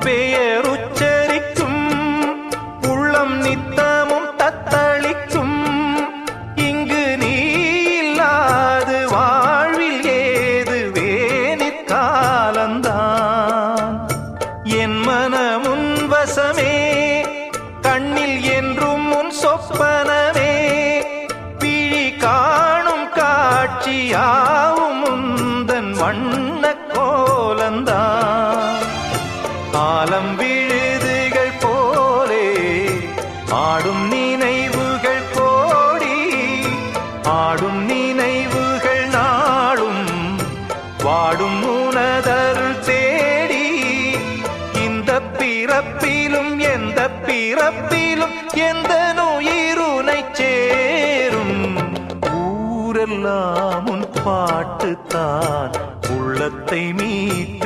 பெயருச்சரிக்கும் உள்ளம் நித்தமும் தத்தளிக்கும். இங்கு நீ இல்லாது வாழ்வில் ஏது வேணிற்காலந்தான். என் மனமுன் வசமே, கண்ணில் என்றும் உன் சொப்பனமே, பிழி காணும் காட்சியாவும் உந்தன் வண்ண கோலந்தான். ஆலம் விழுதுகள் போலே ஆடும் நினைவுகள் கோடி, ஆடும் நினைவுகள் நாளும் வாடும் உனதருள் தேடி. இந்த பிறப்பிலும் எந்த பிறப்பிலும் எந்த உயிருனை சேரும். ஊரெல்லாம் உன் பாட்டுத்தான் உள்ளத்தை மீட்டு